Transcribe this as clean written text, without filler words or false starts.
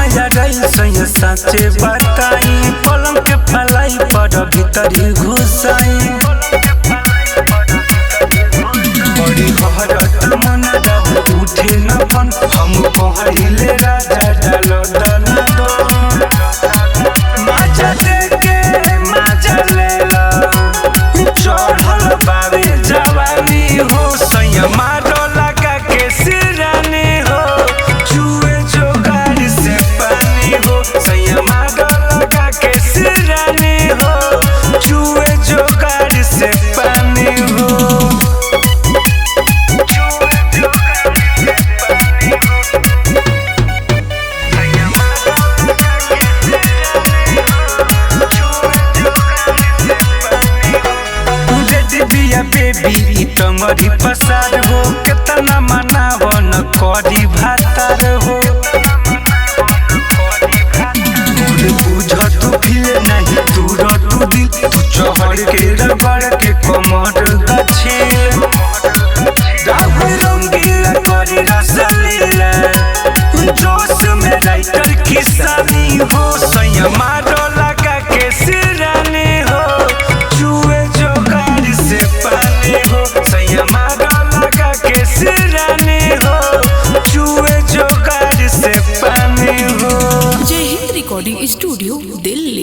माया रही सही सच्चे बताई पलंग के फलाई पर भीतरी घुसाई बड़ी हरत मन रहो उठे न फन हम कहले राजा डालो दाना दो माजा देके माजा ले लो चढ़ल बावे जवानी हो सैया मारो लगा के सिरानी हो चुए जो गाड़ी से पानी हो सैया मारो लगा के सिरानी हो चुए जो गाड़ी से पानी हो बेबी टंगरी पसार हो केतना मनाव न करी भातार